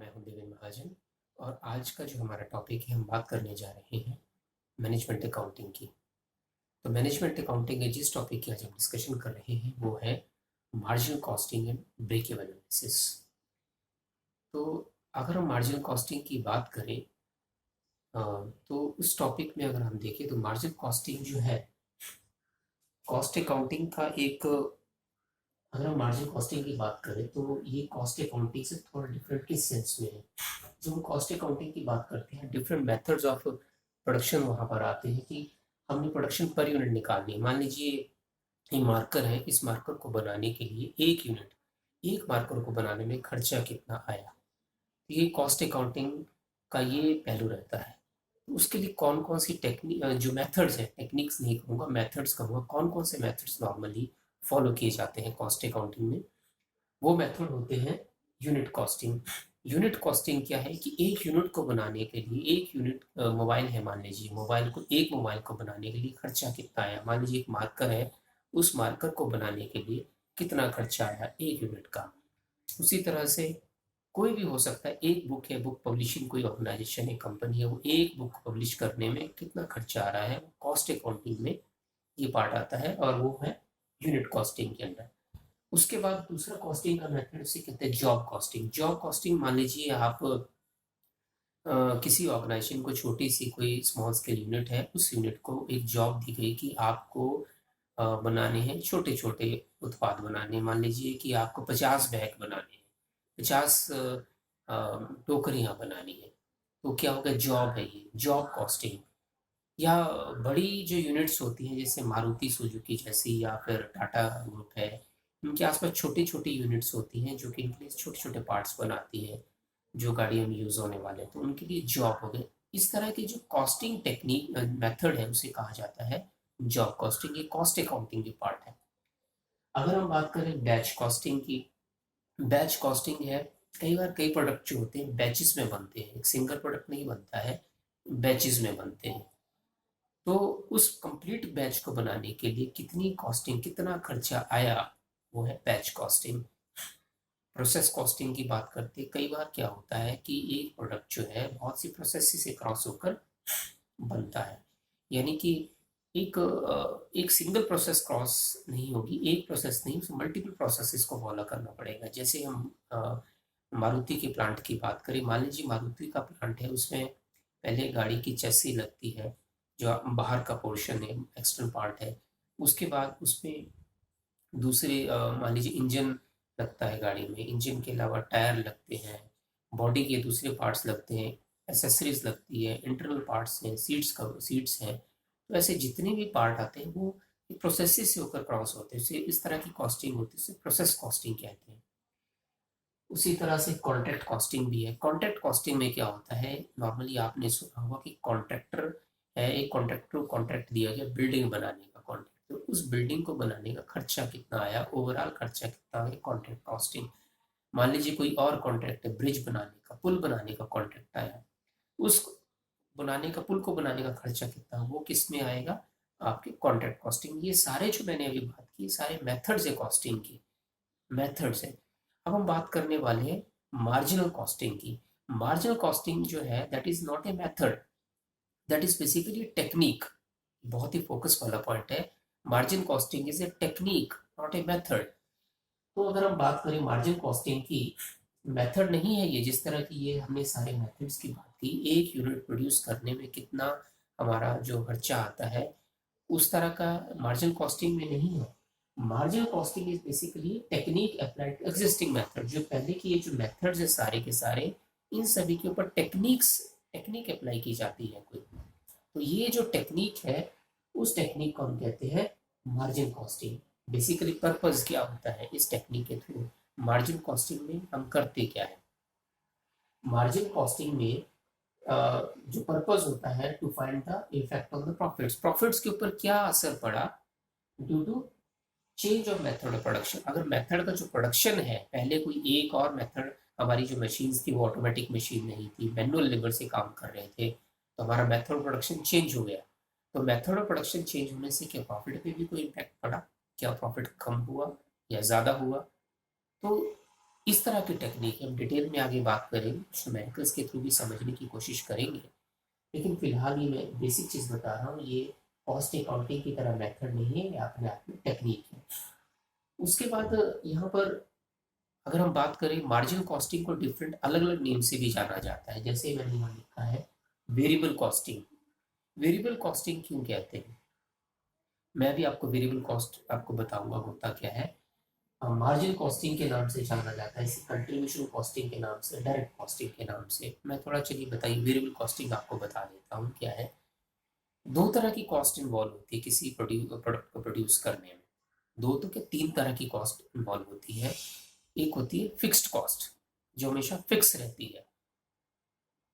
मैं हूं देवेंद्र महाजन। और आज का जो हमारा टॉपिक है, हम बात करने जा रहे हैं मैनेजमेंट अकाउंटिंग की। तो मैनेजमेंट अकाउंटिंग के जिस टॉपिक की आज हम डिस्कशन कर रहे हैं वो है marginal costing and break even analysis. तो अगर हम मार्जिनल कॉस्टिंग की बात करें, तो उस टॉपिक में अगर हम देखें तो मार्जिनल कॉस्टिंग जो है कॉस्ट अकाउंटिंग का एक, अगर हम मार्जिन कॉस्टिंग की बात करें तो ये कॉस्ट अकाउंटिंग से थोड़ा डिफरेंट किस सेंस में है। जब हम कॉस्ट अकाउंटिंग की बात करते हैं, डिफरेंट मेथड्स ऑफ प्रोडक्शन वहाँ पर आते हैं कि हमने प्रोडक्शन पर यूनिट निकालनी है। मान लीजिए ये मार्कर है, इस मार्कर को बनाने के लिए एक मार्कर को बनाने में खर्चा कितना आया। तो ये कॉस्ट अकाउंटिंग का ये पहलू रहता है। तो उसके लिए कौन कौन सी टेक्निक, जो मेथड्स हैं, टेक्निक्स नहीं कहूँगा, मेथड्स कहूँगा, कौन कौन से मेथड्स नॉर्मली फॉलो किए जाते हैं कॉस्ट अकाउंटिंग में। वो मेथड होते हैं यूनिट कॉस्टिंग। यूनिट कॉस्टिंग क्या है कि एक यूनिट को बनाने के लिए, एक यूनिट मोबाइल है, मान लीजिए एक मोबाइल को बनाने के लिए खर्चा कितना आया। मान लीजिए एक मार्कर है, उस मार्कर को बनाने के लिए कितना खर्चा आया एक यूनिट का। उसी तरह से कोई भी हो सकता है, एक बुक है, बुक पब्लिशिंग कोई ऑर्गेनाइजेशन है, कंपनी है, वो एक बुक पब्लिश करने में कितना खर्चा आ रहा है, कॉस्ट अकाउंटिंग में ये पार्ट आता है और वो है यूनिट कॉस्टिंग के अंदर। उसके बाद दूसरा कॉस्टिंग का मेथड उसे कहते हैं जॉब कॉस्टिंग। जॉब कॉस्टिंग, मान लीजिए आप किसी ऑर्गेनाइजेशन को छोटी सी कोई स्मॉल स्केल यूनिट है, उस यूनिट को एक जॉब दी गई कि आपको बनाने हैं छोटे छोटे उत्पाद बनाने। मान लीजिए कि आपको 50 बैग बनाने हैं, 50 टोकरियाँ बनानी है। तो क्या होगा, जॉब है ये, जॉब कॉस्टिंग। या बड़ी जो यूनिट्स होती हैं जैसे मारुति सुजुकी जैसी या फिर टाटा ग्रुप है, इनके आसपास छोटी छोटी यूनिट्स होती हैं जो कि इनके लिए छोटे छोटे पार्ट्स बनाती हैं जो गाड़ियों में यूज़ होने वाले हैं, तो उनके लिए जॉब हो गए। इस तरह की जो कॉस्टिंग टेक्निक मेथड है उसे कहा जाता है जॉब कॉस्टिंग। ये कॉस्ट अकाउंटिंग की पार्ट है। अगर हम बात करें बैच कॉस्टिंग की, बैच कॉस्टिंग है, कई बार कई प्रोडक्ट जो होते हैं बैचेस में बनते हैं, एक सिंगल प्रोडक्ट नहीं बनता है, बैचेस में बनते हैं। तो उस कंप्लीट बैच को बनाने के लिए कितनी कॉस्टिंग, कितना खर्चा आया, वो है बैच कॉस्टिंग। प्रोसेस कॉस्टिंग की बात करते, कई बार क्या होता है कि एक प्रोडक्ट जो है बहुत सी प्रोसेस से क्रॉस होकर बनता है। यानी कि एक सिंगल प्रोसेस क्रॉस नहीं होगी, एक प्रोसेस नहीं, उसमें मल्टीपल प्रोसेसेस को फॉलो करना पड़ेगा। जैसे हम मारुति के प्लांट की बात करें, मान लीजिए मारुति का प्लांट है, उसमें पहले गाड़ी की चेसी लगती है, जो बाहर का पोर्शन है, एक्सटर्नल पार्ट है। उसके बाद उसमें दूसरे मान लीजिए इंजन लगता है गाड़ी में, इंजन के अलावा टायर लगते हैं, बॉडी के दूसरे पार्ट्स लगते हैं, एसेसरीज लगती है, इंटरनल पार्ट्स हैं, सीट्स हैं। तो ऐसे जितने भी पार्ट आते हैं वो प्रोसेस से होकर क्रॉस होते हैं, इस तरह की कॉस्टिंग होती है, उसे प्रोसेस कॉस्टिंग कहते हैं। उसी तरह से कॉन्ट्रैक्ट कॉस्टिंग भी है। कॉन्ट्रैक्ट कॉस्टिंग में क्या होता है, नॉर्मली आपने सुना होगा कि कॉन्ट्रैक्टर है, एक कॉन्ट्रैक्टर को कॉन्ट्रैक्ट दिया गया बिल्डिंग बनाने का कॉन्ट्रैक्ट, तो उस बिल्डिंग को बनाने का खर्चा कितना आया, ओवरऑल खर्चा कितना है, कॉन्ट्रैक्ट कॉस्टिंग। मान लीजिए कोई और कॉन्ट्रैक्ट है, ब्रिज बनाने का, पुल बनाने का कॉन्ट्रैक्ट आया, उस बनाने का, पुल को बनाने का खर्चा कितना, वो किस में आएगा, आपके कॉन्ट्रैक्ट कॉस्टिंग। ये सारे जो मैंने अभी बात की, सारे मेथड्स है कॉस्टिंग की, मेथड्स है। अब हम बात करने वाले हैं मार्जिनल कॉस्टिंग की। मार्जिनल कॉस्टिंग जो है that is not a method, that is basically technique. बहुत ही फोकस वाला पॉइंट है। Margin costing is a technique, not a method. तो अगर हम बात करें मार्जिन कॉस्टिंग की, मेथड नहीं है ये, जिस तरह की ये हमने सारे मेथड्स की बात की, एक यूनिट प्रोड्यूस करने में कितना हमारा जो खर्चा आता है, उस तरह का मार्जिन कॉस्टिंग में नहीं है। Marginal costing is basically technique applied to existing method. जो पहले की ये जो मेथड्स है सारे के सारे, इन सभी के ऊपर टेक्निक अप्लाई की जाती है कोई। तो ये जो टेक्निक है, उस टेक्निक को हम कहते हैं मार्जिन कॉस्टिंग। बेसिकली पर्पस क्या होता है इस टेक्निक के थ्रू, मार्जिन कॉस्टिंग में हम करते क्या है। मार्जिन कॉस्टिंग में जो पर्पस होता है, to find the effect on the profits, profits के ऊपर क्या असर पड़ा due to change of method of production. अगर मेथड का जो प्रोडक्शन है, पहले कोई एक और मेथड, हमारी जो मशीन्स थी वो ऑटोमेटिक मशीन नहीं थी, मैनुअल लेबर से काम कर रहे थे, तो हमारा मेथड ऑफ प्रोडक्शन चेंज हो गया। तो मेथड ऑफ प्रोडक्शन चेंज होने से क्या प्रॉफिट पे भी कोई इम्पैक्ट पड़ा, क्या प्रॉफिट कम हुआ या ज़्यादा हुआ। तो इस तरह की टेक्निक हम डिटेल में आगे बात करेंगे, कुछ न्यूमेरिकल्स के थ्रू भी समझने की कोशिश करेंगे। लेकिन फिलहाल ये मैं बेसिक चीज़ बता रहा हूँ, ये कॉस्ट अकाउंटिंग की तरह मेथड नहीं है, ये अपने आप में टेक्निक है। उसके बाद यहाँ पर अगर हम बात करें, मार्जिनल कॉस्टिंग को डिफरेंट अलग अलग नेम से भी जाना जाता है। जैसे मैंने यहाँ लिखा है वेरिएबल कॉस्टिंग। वेरिएबल कॉस्टिंग क्यों कहते हैं, मैं भी आपको वेरिएबल कॉस्ट आपको बताऊंगा होता क्या है। मार्जिन कॉस्टिंग के नाम से जाना जाता है, इसे कंट्रीब्यूशन कॉस्टिंग के नाम से, डायरेक्ट कॉस्टिंग के नाम से। मैं थोड़ा चलिए बताइए, वेरिएबल कॉस्टिंग आपको बता देता हूँ क्या है। दो तरह की कॉस्ट इन्वॉल्व होती है किसी प्रोडक्ट को प्रोड्यूस करने में। दो तो क्या, तीन तरह की कॉस्ट इन्वॉल्व होती है। एक होती है फिक्स्ड कॉस्ट, जो हमेशा फिक्स रहती है,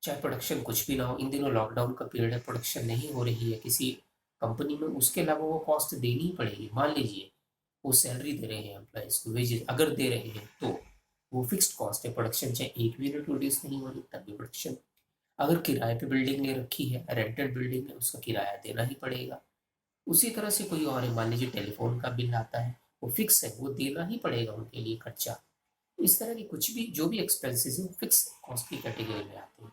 चाहे प्रोडक्शन कुछ भी ना हो। इन दिनों लॉकडाउन का पीरियड है, प्रोडक्शन नहीं हो रही है किसी कंपनी में, उसके अलावा वो कॉस्ट देनी ही पड़ेगी। मान लीजिए वो सैलरी दे रहे हैं एम्प्लॉयज़ को, वेजेस अगर दे रहे हैं तो वो फिक्स्ड कॉस्ट है। प्रोडक्शन चाहे एक भी यूनिट प्रोड्यूस नहीं हो रही तब भी प्रोडक्शन। अगर किराए पे बिल्डिंग ले रखी है, रेंटेड बिल्डिंग है, उसका किराया देना ही पड़ेगा। उसी तरह से कोई और है, मान लीजिए टेलीफोन का बिल आता है, वो फिक्स है, वो देना ही पड़ेगा उनके लिए खर्चा। इस तरह की कुछ भी जो भी एक्सपेंसेस है वो फिक्स कॉस्ट की कैटेगरी में आते हैं।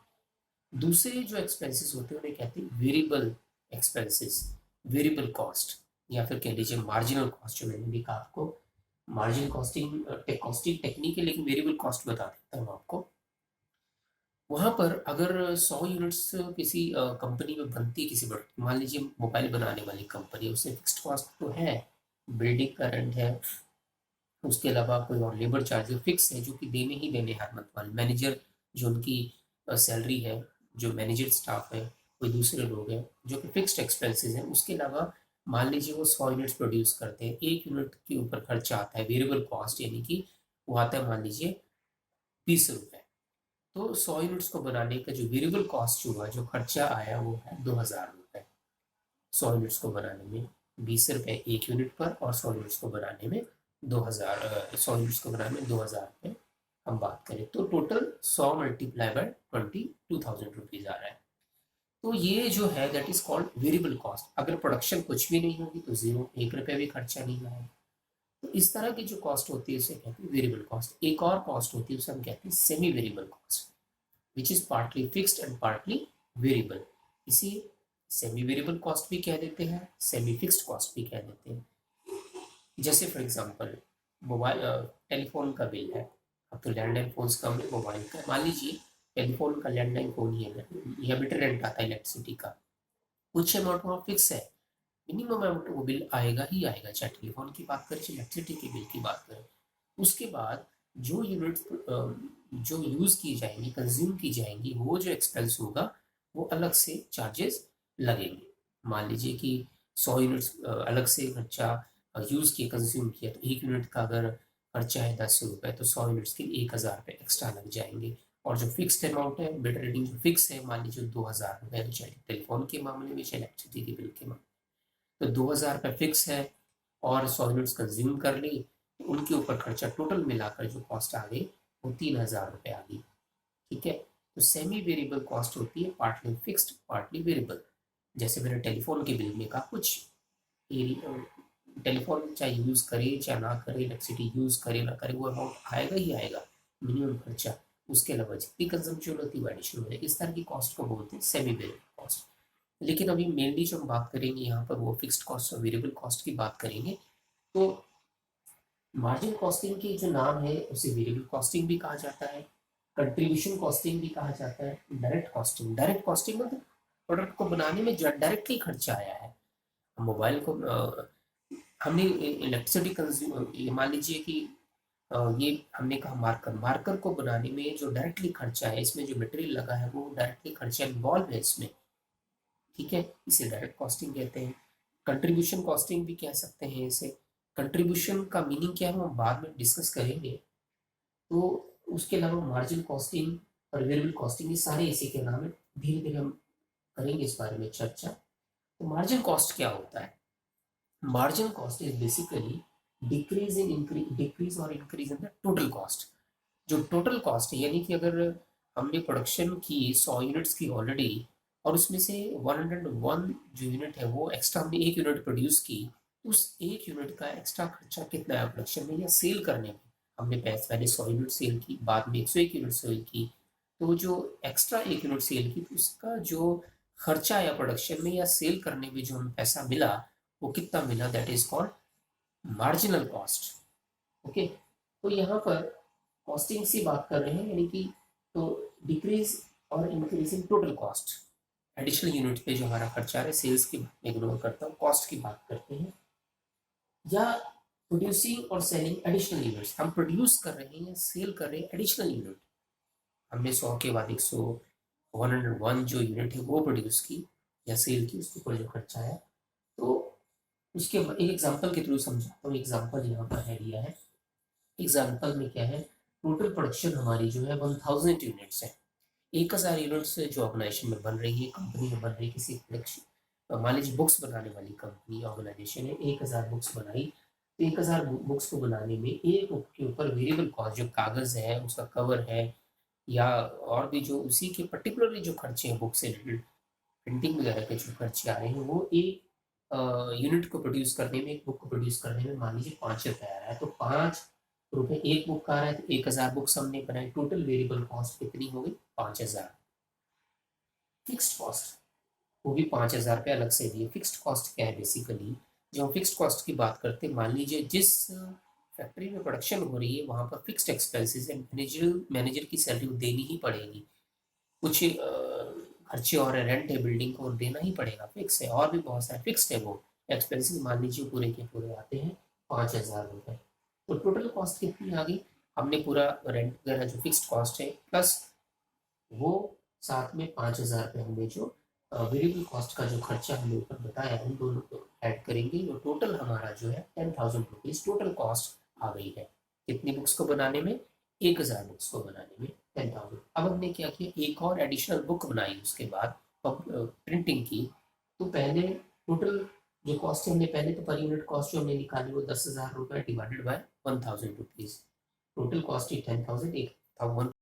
दूसरे जो एक्सपेंसेस होते हैं उन्हें कहते हैं वेरिएबल एक्सपेंसेस, वेरिएबल कॉस्ट, या फिर कह लीजिए मार्जिनल कॉस्ट। जो मैंने भी कहा आपको, मार्जिन कॉस्टिंग कॉस्टिंग टेक्निक है, लेकिन वेरिएबल कॉस्ट बता देता हूँ आपको। वहाँ पर अगर 100 यूनिट्स किसी कंपनी में बनती है, किसी बड़ी मान लीजिए मोबाइल बनाने वाली कंपनी, उससे फिक्स्ड कॉस्ट तो है, बिल्डिंग का रेंट है, उसके अलावा कोई और लेबर चार्ज फिक्स है जो कि देने ही देने हर मंथ वाले मैनेजर, जो उनकी सैलरी है, जो मैनेजर स्टाफ है, कोई दूसरे लोग हैं, जो कि फिक्स्ड एक्सपेंसेस हैं। उसके अलावा मान लीजिए वो 100 यूनिट्स प्रोड्यूस करते हैं, एक यूनिट के ऊपर खर्चा आता है वेरिएबल कॉस्ट, यानी कि वो आता है मान लीजिए 20 रुपये। तो 100 यूनिट्स को बनाने का जो वेरिएबल कॉस्ट हुआ, जो खर्चा आया, वो है 2000 रुपये। 100 यूनिट्स को बनाने में 20 रुपये एक यूनिट पर, और 100 यूनिट्स को बनाने में 2000, 100 यूनिट्स को बनाने में 2000 रुपये हम बात करें तो टोटल 100 मल्टीप्लाई बाय 22,000 रुपीज़ आ रहा है। तो ये जो है that is called variable cost. अगर प्रोडक्शन कुछ भी नहीं होगी तो जीरो, 1 रुपये भी खर्चा नहीं आएगा। तो इस तरह की जो कॉस्ट होती है उसे कहते हैं वेरिएबल कॉस्ट। एक और कॉस्ट होती है उसे हम कहते हैं semi variable cost, which is partly fixed and partly variable. इसी सेमी वेरिएबल कॉस्ट भी कह देते हैं, सेमी फिक्स्ड कॉस्ट भी कह देते हैं। जैसे फॉर एग्जांपल मोबाइल टेलीफोन का बिल है। अब तो लैंडलाइन फोन्स कम है, मोबाइल का मान लीजिए टेलीफोन का लैंडलाइन फोन ही है, या मीटर रेंट आता है इलेक्ट्रिसिटी का, कुछ अमाउंट वहाँ फिक्स है, मिनिमम अमाउंट वो बिल आएगा ही आएगा, चाहे टेलीफोन की बात करें चाहे इलेक्ट्रिसिटी के बिल की बात करें। उसके बाद जो यूनिट जो यूज़ की जाएंगी, कंज्यूम की जाएंगी, वो जो एक्सपेंस होगा वो अलग से चार्जेस लगेंगे। मान लीजिए कि 100 यूनिट्स अलग से खर्चा यूज़ किया, कंज्यूम किया, तो एक यूनिट का अगर खर्चा है 10 रुपये, तो 100 यूनिट्स के लिए 1000 रुपये एक्स्ट्रा लग जाएंगे। और जो फिक्स्ड अमाउंट है, बिल रीडिंग जो फिक्स है, मान लीजिए 2000 रुपये, चाहे टेलीफोन के मामले में चाहे इलेक्ट्रिसिटी के बिल के मामले में, तो 2000 रुपये फिक्स है, और 100 यूनिट्स कंज्यूम कर ली, तो उनके ऊपर खर्चा टोटल मिलाकर जो कॉस्ट आ गई वो 3000 रुपये आ गई। ठीक है, तो सेमी वेरिएबल कॉस्ट होती है पार्टली फिक्स्ड पार्टली वेरिएबल। जैसे मैंने टेलीफोन के बिल में कहा, कुछ टेलीफोन चाहे यूज़ करे चाहे ना करे, इलेक्ट्रिसिटी यूज़ करे ना करे, वो अमाउंट आएगा ही आएगा, मिनिमम खर्चा। उसके अलावा जितनी कंजम्पशन होती है एडिशनल हो जाए। इस तरह की कॉस्ट को बोलते हैं सेमी वेरिएबल कॉस्ट। लेकिन अभी मेनली जो हम बात करेंगे यहाँ पर वो फिक्स्ड कॉस्ट और वेरिएबल कॉस्ट की बात करेंगे। तो मार्जिन कॉस्टिंग की जो नाम है उसे वेरिएबल कॉस्टिंग भी कहा जाता है, कंट्रीब्यूशन कॉस्टिंग भी कहा जाता है, डायरेक्ट कॉस्टिंग। डायरेक्ट कॉस्टिंग मतलब प्रोडक्ट को बनाने में जो डायरेक्टली खर्चा आया है। मोबाइल को हमने इलेक्ट्रिसिटी कंज्यूम, ये मान लीजिए कि ये हमने कहा मार्कर, मार्कर को बनाने में जो डायरेक्टली खर्चा है, इसमें जो मटेरियल लगा है वो डायरेक्टली खर्चा इन्वॉल्व है इसमें। ठीक है, इसे डायरेक्ट कॉस्टिंग कहते हैं। कंट्रीब्यूशन कॉस्टिंग भी कह सकते हैं इसे। कंट्रीब्यूशन का मीनिंग क्या है वो हम बाद में डिस्कस करेंगे। तो उसके अलावा मार्जिन कॉस्टिंग और वेरिएबल कॉस्टिंग, ये सारे इसी के नाम है। धीरे धीरे हम करेंगे इस बारे में चर्चा। तो मार्जिन कॉस्ट क्या होता है? Margin cost is basically decrease और increase in the total cost. जो टोटल कॉस्ट है, यानी कि अगर हमने प्रोडक्शन की 100 यूनिट्स की ऑलरेडी, और उसमें से 101 जो यूनिट है वो एक्स्ट्रा हमने एक यूनिट प्रोड्यूस की, उस एक यूनिट का एक्स्ट्रा खर्चा कितना है प्रोडक्शन में या सेल करने में, हमने पहले 100 यूनिट सेल की, बाद में 101 यूनिट सेल की, तो जो एक्स्ट्रा 1 यूनिट सेल की तो उसका जो खर्चा या प्रोडक्शन में या सेल करने में जो हमें पैसा मिला वो कितना मिला, that is called marginal cost. Okay, तो यहाँ पर कॉस्टिंग से बात कर रहे हैं, यानी कि तो डिक्रीज और increase in total cost, additional unit पे जो हमारा खर्चा है, सेल्स की बात इग्नोर करता हूँ, कॉस्ट की बात करते हैं। या प्रोड्यूसिंग और सेलिंग एडिशनल यूनिट्स, हम प्रोड्यूस कर रहे हैं, सेल कर रहे हैं एडिशनल यूनिट, हमने 100 के बाद 101 जो यूनिट है वो प्रोड्यूस की या सेल की, उसके ऊपर जो खर्चा है। तो उसके एक एग्जांपल के थ्रू समझाता हूँ। एग्जांपल यहाँ पर है दिया है। एग्जांपल में क्या है, टोटल प्रोडक्शन हमारी जो है 1000 यूनिट्स है। 1000 यूनिट्स जो ऑर्गेनाइजेशन में बन रही है, कंपनी में बन रही है, किसी प्रोडक्शन, मान लीजिए बुक्स बनाने वाली कंपनी ऑर्गेनाइजेशन है, 1000 बुक्स बनाई, तो 1000 बुक्स को बनाने में एक बुक के ऊपर वेरिएबल कॉस्ट जो कागज़ है, उसका कवर है, या और भी जो उसी के पर्टिकुलरली जो खर्चे हैं बुक से रिलेटेड, प्रिंटिंग वगैरह के जो खर्चे आ रहे हैं, वो एक यूनिट को प्रोड्यूस करने में, एक बुक को प्रोड्यूस करने में मान लीजिए 5 रुपये आ रहा है, तो 5 रुपये एक बुक का आ रहा है, तो 1000 बुक्स हमने बनाई, टोटल वेरिएबल कॉस्ट कितनी हो गई, 5000। फिक्स्ड कॉस्ट वो भी 5000 रुपये अलग से दिए। फिक्स्ड कॉस्ट क्या है, बेसिकली जब हम फिक्स्ड कॉस्ट की बात करते हैं, मान लीजिए जिस फैक्ट्री में प्रोडक्शन हो रही है वहाँ पर फिक्स्ड एक्सपेंसेस है, मैनेजर की सैलरी देनी ही पड़ेगी, कुछ खर्चे और रेंट है, बिल्डिंग को देना ही पड़ेगा, फिक्स है, और भी बहुत सारे फिक्स्ड है वो एक्सपेंसेस, मान लीजिए पूरे के पूरे आते हैं 5000 रुपये। तो टोटल कॉस्ट कितनी आ गई, हमने पूरा रेंट वगैरह जो फिक्स्ड कॉस्ट है प्लस वो साथ में 5000 रुपये हमने जो वेरिएबल कॉस्ट का जो खर्चा हमने ऊपर बताया, उन दोनों को ऐड करेंगे, तो टोटल हमारा जो है 10,000 रुपीज़ टोटल कॉस्ट आ गई है। कितनी बुक्स को बनाने में, 1000 बुक्स को बनाने में 10,000। अब हमने क्या किया, एक और एडिशनल बुक बनाई उसके बाद प्रिंटिंग की, तो पहले टोटल जो कॉस्ट हमने पहले तो पर यूनिट कॉस्ट जो हमने निकाली वो 10,000 रुपये divided by 1000 rupees, total cost ही 10,000, एक था 1